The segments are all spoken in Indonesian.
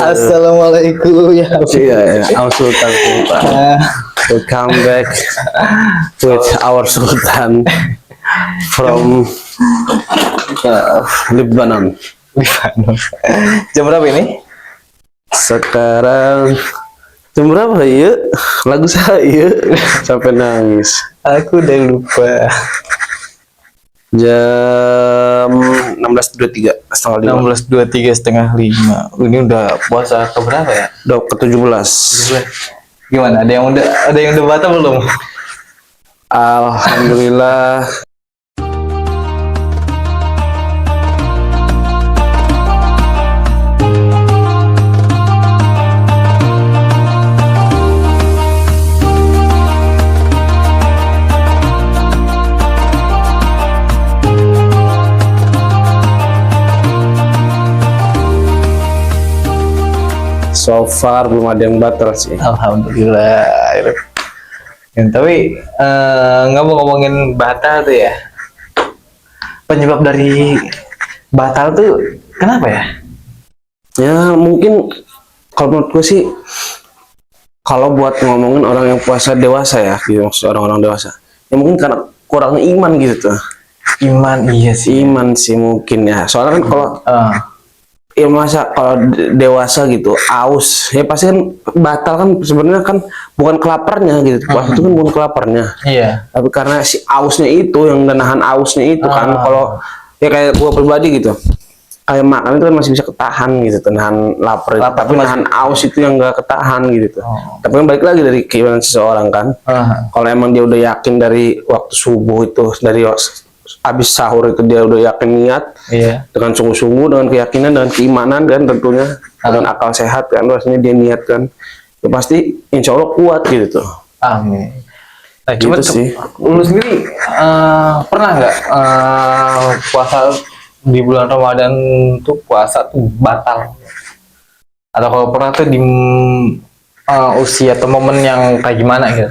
Assalamualaikum ya. Iya, our Sultan. Welcome back with our Sultan from Lebanon. Jam berapa ini? Sekarang jam berapa ya? Lagu saya sampai nangis. Aku udah lupa. Jam 16.23 setengah 16.23 setengah 5. Ini udah puasa keberapa ya? Udah ke-17. Gimana? Ada yang udah batal belum? Alhamdulillah. So far belum ada yang batal sih. Alhamdulillah. Ya, tapi ngomongin batal tuh ya. Penyebab dari batal tuh kenapa ya? Ya mungkin kalau menurut gue sih, kalau buat ngomongin orang yang puasa dewasa ya, gitu maksud orang-orang dewasa. Ya mungkin karena kurangnya iman gitu tuh. Iman, iya sih. Iman sih mungkin ya. Soalnya kan kalau ya masa kalau dewasa gitu aus ya pasti kan batal kan, sebenarnya kan bukan kelaparnya gitu, puasa itu kan bukan kelaparnya, Iya. tapi karena si ausnya itu yang nahan ausnya itu kan. Kalau ya kayak gua pribadi gitu, kayak makan itu kan masih bisa ketahan gitu, nahan lapar itu, tapi nahan aus itu yang enggak ketahan gitu. Tapi kan balik lagi dari keimanan seseorang kan. Kalau emang dia udah yakin dari waktu subuh itu, dari habis sahur itu dia udah yakin niat, iya, dengan sungguh-sungguh, dengan keyakinan, dengan keimanan kan tentunya, dengan akal sehat kan, rasanya dia niat kan, ya pasti insya Allah kuat gitu tuh. Amin. Nah, Gitu cuma sih. lu sendiri pernah nggak puasa di bulan Ramadan tuh puasa tuh batal? Atau kalau pernah tuh di usia atau momen yang kayak gimana gitu?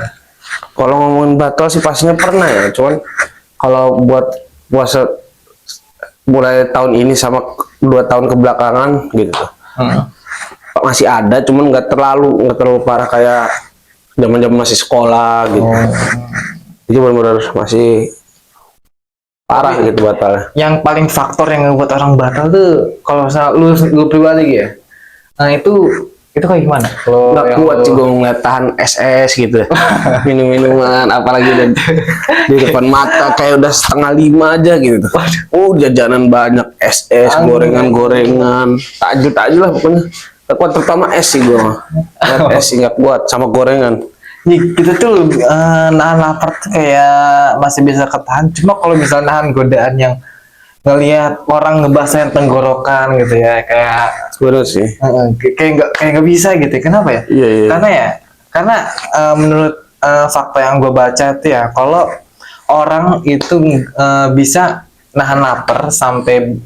Kalau ngomongin batal sih pastinya pernah ya, cuman kalau buat puasa mulai tahun ini sama 2 tahun kebelakangan gitu tuh, masih ada, cuman nggak terlalu parah kayak zaman-zaman masih sekolah gitu. Jadi benar-benar masih parah gitu batalnya. Yang paling faktor yang ngebuat orang batal tuh, kalau misalnya lu pribadi ya, nah itu kayak gimana? Kalau nggak kuat sih gue ngeliat tahan SS gitu, minum-minuman, apalagi udah di depan mata kayak udah 4:30 aja gitu. Jajanan banyak, SS, gorengan-gorengan, takjil lah pokoknya. Nggak kuat, terutama es sih gue, es sih nggak kuat sama gorengan. Ya, kita tuh nahan lapar tuh kayak masih bisa ketahan, cuma kalau misalnya nahan godaan yang ngelihat orang ngebasahin tenggorokan gitu ya, kayak Sebenarnya sih kayak nggak bisa gitu. Kenapa ya? Iya. Karena menurut fakta yang gue baca tuh ya, kalau orang itu bisa nahan lapar sampai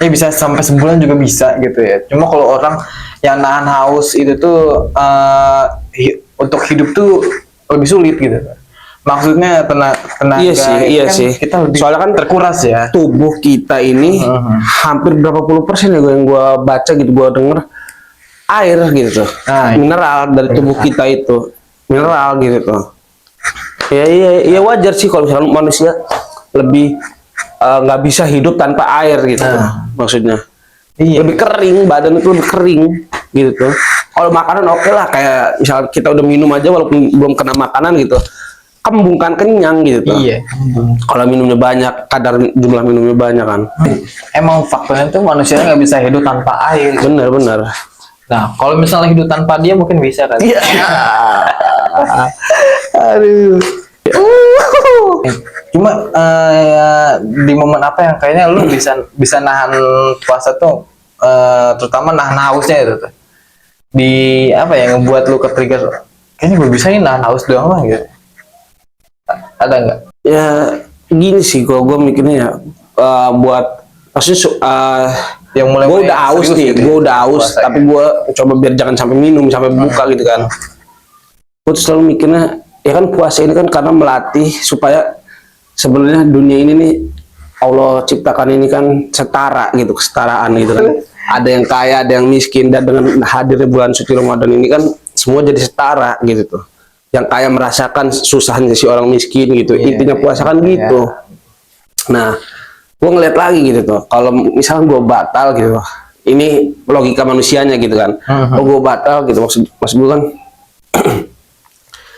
bisa sampai sebulan juga bisa gitu ya. Cuma kalau orang yang nahan haus itu tuh untuk hidup tuh lebih sulit gitu. Maksudnya tenaga iya kan sih. kita lebih Soalnya kan terkuras ya. tubuh kita ini hampir berapa puluh persen ya yang gue baca gitu, gue denger air gitu tuh, mineral dari tubuh kita itu mineral gitu tuh. Iya wajar sih kalau misalnya manusia lebih nggak bisa hidup tanpa air gitu tuh, maksudnya. Iya. Lebih kering, badan itu lebih kering gitu tuh. Kalau makanan oke lah, kayak misal kita udah minum aja walaupun belum kena makanan gitu, kembungkan kenyang gitu tuh. Iya. Kalau minumnya banyak, kadar jumlah minumnya banyak kan. Emang faktornya tuh manusia nggak bisa hidup tanpa air. Bener. Nah, kalau misalnya hidup tanpa dia mungkin bisa kan? Iya. Aduh. Cuma di momen apa yang kayaknya lu bisa nahan puasa tuh, terutama nahan hausnya itu tuh. Di apa ya, ngebuat lu ke-trigger, kayaknya gue bisa nih nahan haus doang lah gitu. Ada nggak? Ya gini sih, kalau gue mikirnya ya, buat maksudnya yang mulai gue udah haus nih, gitu ya, gue udah haus, tapi gue coba biar jangan sampai minum, sampai buka gitu kan. Gue selalu mikirnya, ya kan puasa ini kan karena melatih supaya sebenarnya dunia ini nih Allah ciptakan ini kan setara gitu, kesetaraan gitu kan. Ada yang kaya, ada yang miskin, dan dengan hadirnya bulan suci Ramadan ini kan semua jadi setara gitu tuh. Yang kaya merasakan susahnya si orang miskin gitu. Iya, Intinya puasa kan iya. gitu. Nah, gue ngeliat lagi gitu tuh. Kalau misalnya gue batal gitu, ini logika manusianya gitu kan. Kalau gue batal gitu, maksud gue kan,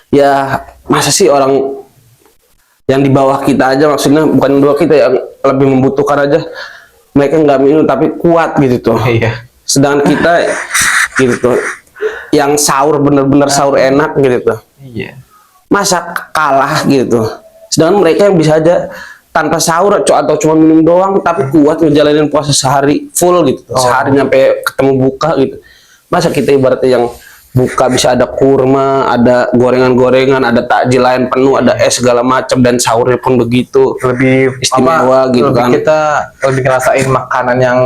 ya masa sih orang yang di bawah kita aja, maksudnya bukan di bawah kita, yang lebih membutuhkan aja mereka nggak minum tapi kuat gitu tuh. Iya. Sedangkan kita gitu tuh yang sahur bener-bener sahur enak gitu tuh, Iya. masa kalah gitu. Sedangkan mereka yang bisa aja tanpa sahur atau cuma minum doang tapi kuat ngejalanin puasa sehari full gitu tuh. Sehari sampai ketemu buka gitu. Masa kita ibaratnya yang buka bisa ada kurma, ada gorengan-gorengan, ada takjil lain penuh, ada es segala macam, dan sahurnya pun begitu Lebih istimewa gitu lebih kan. Kita lebih ngerasain makanan yang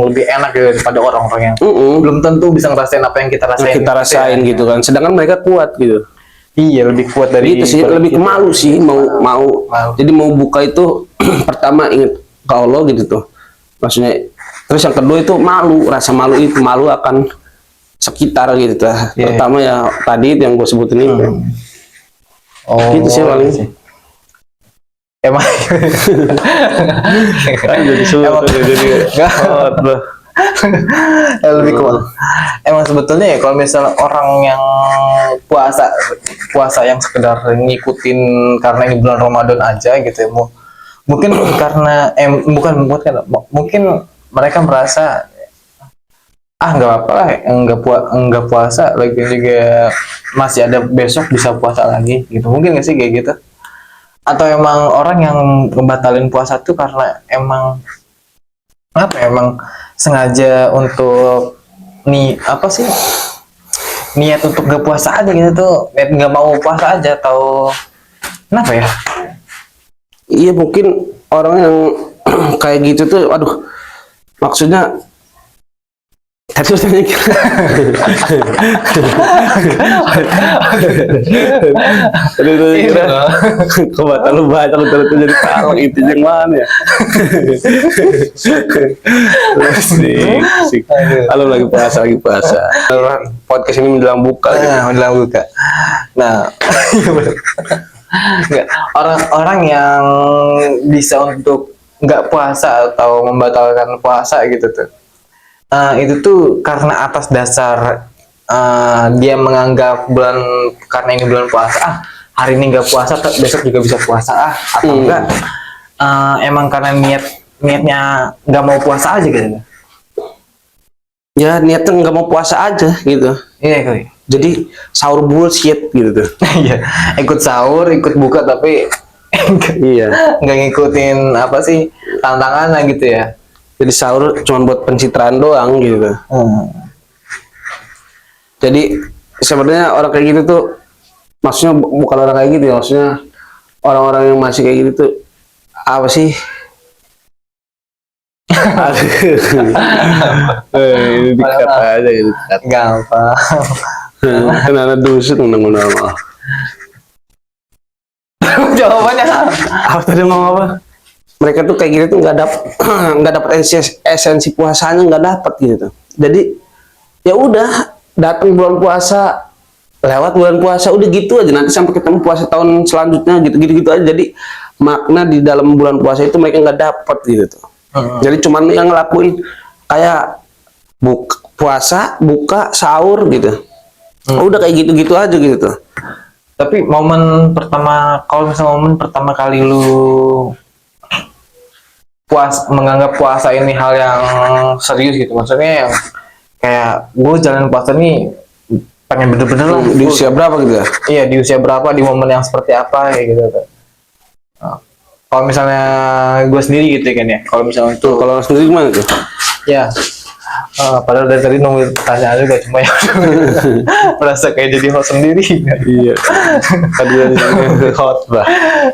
lebih enak gitu daripada orang-orang yang belum tentu bisa ngerasain apa yang kita rasain. Kita rasain gitu kan. Sedangkan mereka kuat gitu. Iya, lebih kuat dari Gitu sih, lebih ke malu sih, mau. Jadi mau buka itu pertama ingat ke Allah gitu tuh. Maksudnya, terus yang kedua itu malu, rasa malu itu malu akan sekitar gitu tuh. Pertama ya tadi itu yang gue sebutin itu. Oh, Gitu sih paling. Emang Jadi sulit, ya, lebih kuat. Emang sebetulnya ya kalau misalnya orang yang puasa yang sekedar ngikutin karena ini bulan Ramadan aja gitu ya, mungkin karena mungkin mereka merasa nggak apa-apa lah, nggak puasa lagi juga masih ada besok bisa puasa lagi gitu, mungkin nggak sih kayak gitu? Atau emang orang yang ngebatalin puasa tuh karena emang sengaja untuk niat untuk nggak puasa aja gitu tuh, niat nggak mau puasa aja, atau kenapa ya? Iya, mungkin orang yang kayak gitu tuh, aduh, maksudnya tadi tanya kira kebatal lu baca lu jadi kalak itu yang mana ya. Sik. Halo, lagi puasa. Podcast ini menjelang buka gitu. Menjelang buka. Nah, orang-orang yang bisa untuk nggak puasa atau membatalkan puasa gitu tuh, itu tuh karena atas dasar dia menganggap karena ini bulan puasa, hari ini nggak puasa besok juga bisa puasa atau enggak emang karena niatnya nggak mau puasa aja gitu. Ya niatnya nggak mau puasa aja gitu. Iya kali. Jadi sahur bullshit gitu tuh. Iya, ikut sahur, ikut buka tapi iya, nggak ngikutin apa sih tantangannya gitu ya. Jadi sahur cuma buat pencitraan doang gitu. Jadi sebenarnya orang kayak gitu tuh, maksudnya bukan orang kayak gitu ya, maksudnya orang-orang yang masih kayak gitu tuh apa sih? Ini dikat aja gitu. Gampang. Kenapa dusun undang-undang? Jawabannya Apa tadi ngomong apa? Mereka tuh kayak gitu tuh nggak dapat esensi puasanya, nggak dapat gitu. Jadi ya udah, datang bulan puasa, lewat bulan puasa, udah gitu aja, nanti sampai ketemu puasa tahun selanjutnya gitu aja. Jadi makna di dalam bulan puasa itu mereka nggak dapat gitu tuh. Jadi cuman yang ngelakuin kayak puasa, buka, sahur gitu. Udah kayak gitu-gitu aja gitu tuh. Tapi kalau misalnya momen pertama kali lu menganggap puasa ini hal yang serius gitu, maksudnya yang kayak gue jalan puasa nih pengen bener-bener lah. Di usia berapa gitu ya? Iya, di usia berapa, di momen yang seperti apa kayak gitu tuh. Kalau misalnya gue sendiri gitu kan ya, kalau misalnya itu Kalau sendiri gimana tuh? ya padahal dari tadi nunggu pertanyaan juga, cuma ya merasa kayak jadi host sendiri. Iya. Tadi hot bah.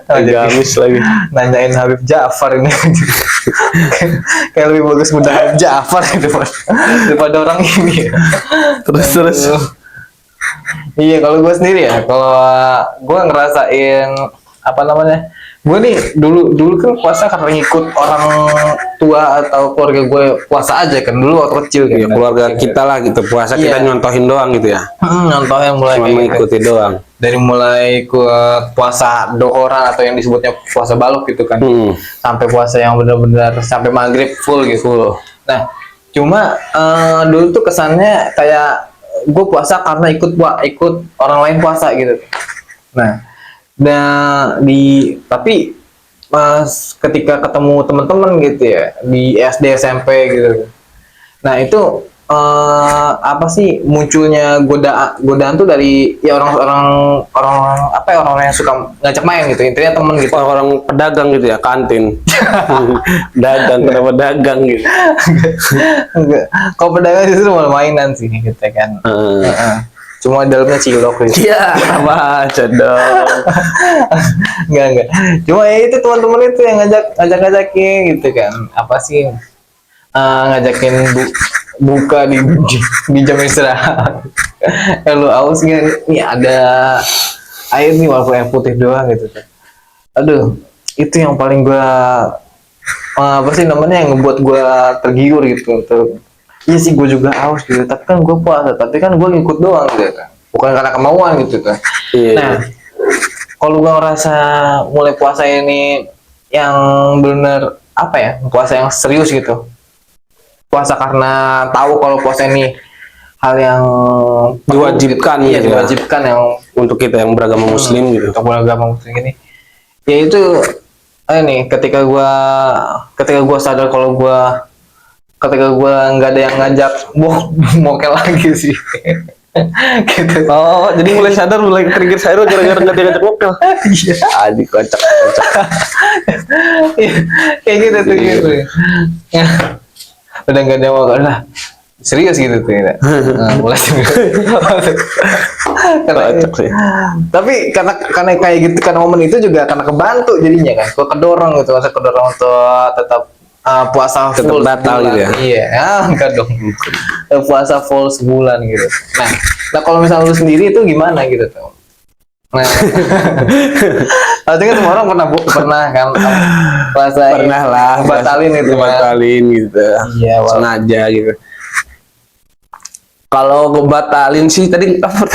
Gamis lagi. Nanyain Habib Ja'far ini. Kayak lebih bagus mudah Habib Ja'far gitu daripada orang ini. Terus. Iya, kalau gue sendiri ya, kalau gue ngerasain gue nih dulu kan puasa karena ngikut orang tua atau keluarga gue puasa aja kan dulu waktu kecil kan. Ya, keluarga kita lah gitu puasa kita Iya. nyontohin doang gitu ya. Contohnya mulai Cuma kayak gitu. mengikuti doang. Dari mulai ikut puasa dohora atau yang disebutnya puasa baluk gitu kan, sampai puasa yang benar-benar sampai maghrib full gitu. Full. Nah, cuma dulu tuh kesannya kayak gue puasa karena ikut orang lain puasa gitu. Nah, tapi pas ketika ketemu teman-teman gitu ya di SD SMP gitu. Nah, itu apa sih munculnya godaan tuh dari ya orang apa ya orang yang suka ngajak main gitu. Intinya temen gitu. Orang pedagang gitu ya, kantin. Dagang, kenapa dagang gitu. Enggak. Kalau pedagang justru malah mainan sih gitu kan. Heeh. Cuma dalamnya cilok gitu. Iya, baca dong. Enggak. Cuma ya itu teman-teman itu yang ngajakin gitu kan. Apa sih ngajakin buka di jam istirahat. Lu aus nggak? Nih ada air nih walaupun air putih doang gitu kan. Aduh, itu yang paling gua apa sih namanya yang ngebuat gua tergiur gitu. Iya sih gue juga aus gitu, tapi kan gue puasa, tapi kan gue ngikut doang gitu kan, bukan karena kemauan gitu kan. Iya. Nah, kalau gue ngerasa mulai puasa ini yang benar apa ya, puasa yang serius gitu, puasa karena tahu kalau puasa ini hal yang perlu Diwajibkan gitu. Iya, gitu ya. diwajibkan yang Untuk kita yang beragama muslim gitu. untuk beragama muslim ini, ya itu ini ketika gua sadar kalau ketika gue nggak ada yang ngajak mokel lagi sih. Gitu. Oh, jadi mulai sadar, mulai trigger saya gara-gara nggak diajak mokel. Iya. Adik kocak. Iya, kayak gitu tuh gitu. Ya. Udah nggak ada mokel lah. Serius gitu tuh ya. Mulai Kocak sih. Tapi karena kayak gitu kan momen itu juga karena kebantu jadinya kan. Gue kedorong gitu, masa kedorong untuk tetap puasa Tetap full batal sebulan. gitu ya? Iya, enggak dong. Puasa full sebulan gitu. Nah kalau misalnya lu sendiri itu gimana gitu tuh? Nah, artinya kan semua orang pernah kan puasa Pernah lah, batalin itu kan. batalin gitu. Iya, Sengaja gitu. Kalau ngebatalin sih tadi apa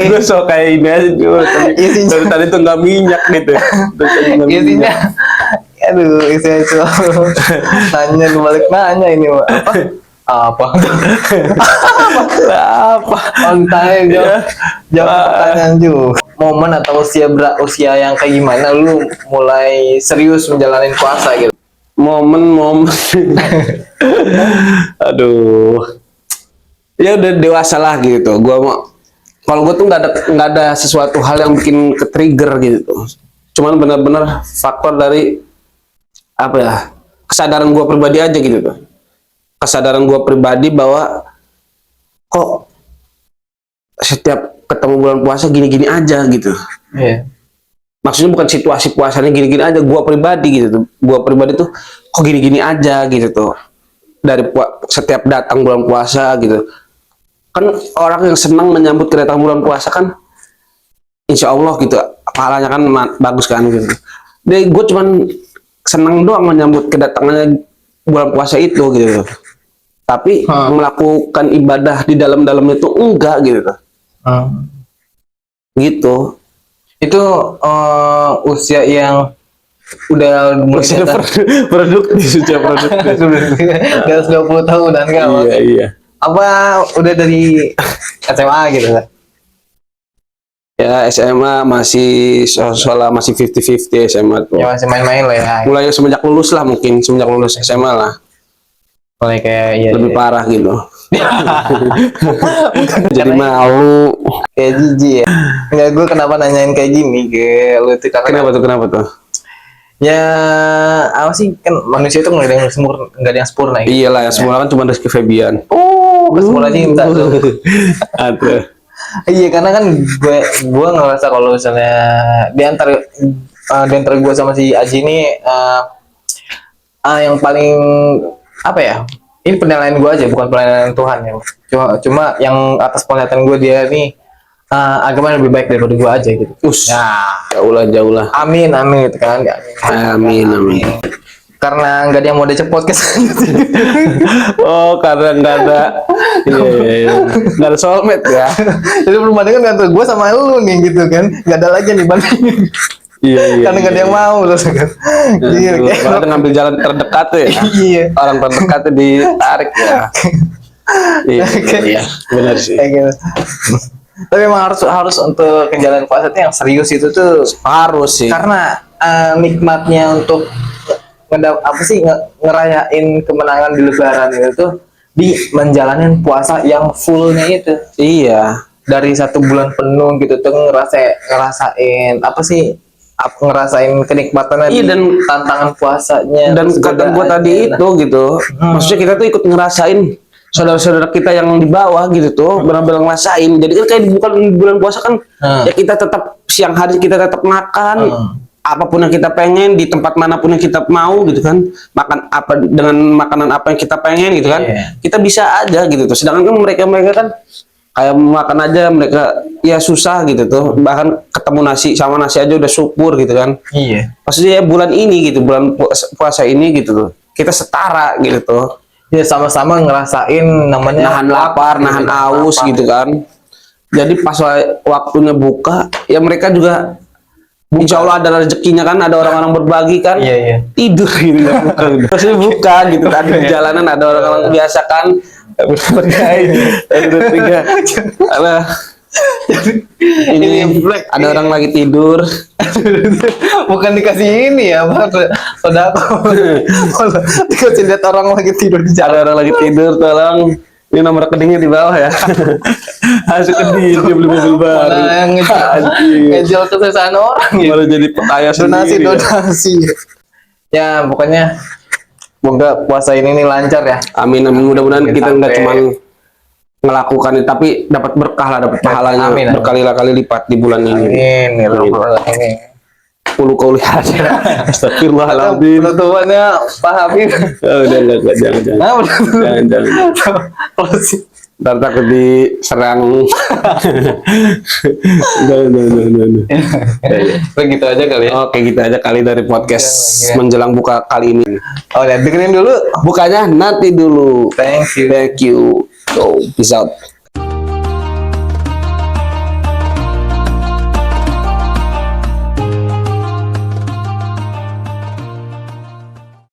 gue so kayak ini aja tuh dari tadi tuh nggak minyak gitu. Isinya, aduh, isinya itu nanya balik nanya ini apa jawab pertanyaan juga. Momen atau usia yang kayak gimana lu mulai serius menjalani puasa gitu? Momen aduh ya udah dewasa lah gitu. Kalau gue tuh nggak ada sesuatu hal yang bikin ke trigger gitu. Cuman benar-benar faktor dari apa ya, kesadaran gue pribadi aja gitu tuh. Kesadaran gue pribadi bahwa kok setiap ketemu bulan puasa gini-gini aja gitu. Iya. Maksudnya bukan situasi puasanya gini-gini aja, gue pribadi gitu tuh. Gue pribadi tuh kok gini-gini aja gitu tuh. Dari setiap datang bulan puasa gitu. Kan orang yang senang menyambut kedatangan bulan puasa kan insya Allah gitu, pahalanya kan bagus kan gitu. Jadi gue cuman senang doang menyambut kedatangannya bulan puasa itu gitu. Tapi melakukan ibadah di dalam-dalamnya itu enggak gitu. Gitu. Itu usia yang udah mulai usia produktif, usia produktif. di atas 20 tahunan kan? Iya. Apa udah dari SMA gitu kan? Ya SMA masih masih 50-50 SMA tuh. Ya masih main-main lah ya. Mulai semenjak lulus lah, mungkin semenjak lulus SMA lah. Mulai kayak iya. Lebih parah gitu. Jadi malu. Kayak jijik ya. Enggak, gue kenapa nanyain kayak gini ke lu tuh karena Kenapa tuh? ya apa sih, kan manusia itu nggak ada yang sempurna gitu. Iyalah, yang semula kan cuma Rizky Febian. Kesemula cinta tuh. Aduh. Iya, karena kan gue ngerasa kalau misalnya di antara gue sama si Aji ini yang paling apa ya, ini penilaian gue aja, bukan penilaian Tuhan ya. Cuma yang atas penglihatan gue dia nih agama lebih baik daripada gue aja gitu. Jauh lah. Amin gitu kan. Ya, Amin. karena nggak ada yang mau diajak podcast. Oh, karena nggak ada, nggak ada soulmate ya. Jadi perbandingan antara gue sama lu nih gitu kan, nggak ada lagi nih bandingin. Iya. Karena nggak ada yang mau terus kan. Iya, Kalau ngambil jalan terdekat ya. Iya. Orang terdekatnya ditarik ya. Iya, benar sih. Kayak gitu. Tapi emang harus untuk ke jalan puasa itu yang serius itu tuh Harus sih. karena nikmatnya untuk ngerayain kemenangan di Lebaran itu tuh di menjalani puasa yang fullnya itu Iya. dari 1 bulan penuh gitu tuh ngerasain ngerasain kenikmatannya Iya, di dan tantangan puasanya Dan terus kata gue tadi godaannya. itu gitu, maksudnya kita tuh ikut ngerasain saudara-saudara kita yang di bawah gitu tuh benar-benar ngerasain. Jadi kan kayak bukan bulan puasa kan, ya kita tetap siang hari kita tetap makan apapun yang kita pengen di tempat manapun yang kita mau gitu kan, makan apa dengan makanan apa yang kita pengen gitu kan, kita bisa aja gitu tuh. Sedangkan kan mereka kan kayak makan aja mereka ya susah gitu tuh, bahkan ketemu nasi sama nasi aja udah syukur gitu kan. Iya. Maksudnya ya bulan ini gitu, bulan puasa ini gitu tuh, kita setara gitu tuh. Ya sama-sama ngerasain namanya Nahan lapar, nahan aus gitu kan. Jadi pas waktunya buka, ya mereka juga insya Allah ada rezekinya kan, ada orang-orang berbagi kan. Iya. Tidur gitu nggak buka. Maksudnya buka gitu, tadi di jalanan ada orang-orang biasa kan. Ini ada orang lagi tidur. Bukan dikasih ini ya, sodako. Dikasih lihat orang lagi tidur di jalan. Ada orang lagi tidur, tolong. Ini nomor rekeningnya di bawah ya. Hasil kediri dia beli mobil baru. Mana yang ngejual kesusahan orang ya. Malah jadi kaya sendiri. Donasi. Ya pokoknya semoga puasa ini nih lancar ya. Amin. Mudah-mudahan kita nggak Sampai- cuma melakukan itu, tapi dapat berkah lah, dapat pahalanya Amin. berkali-kali lipat di bulan ini. Ini ini. 10 kali aja. Astagfirullahaladzim. Penutupannya Pak Habib. Oh, udah enggak, jangan. Jangan. Closing. Ntar takut diserang. Jangan. Begitu aja kali ya. Oke, gitu aja kali dari podcast Iya. menjelang buka kali ini. Oh ya, dengerin dulu. Bukanya nanti dulu. Thank you. Thank you. So, peace out.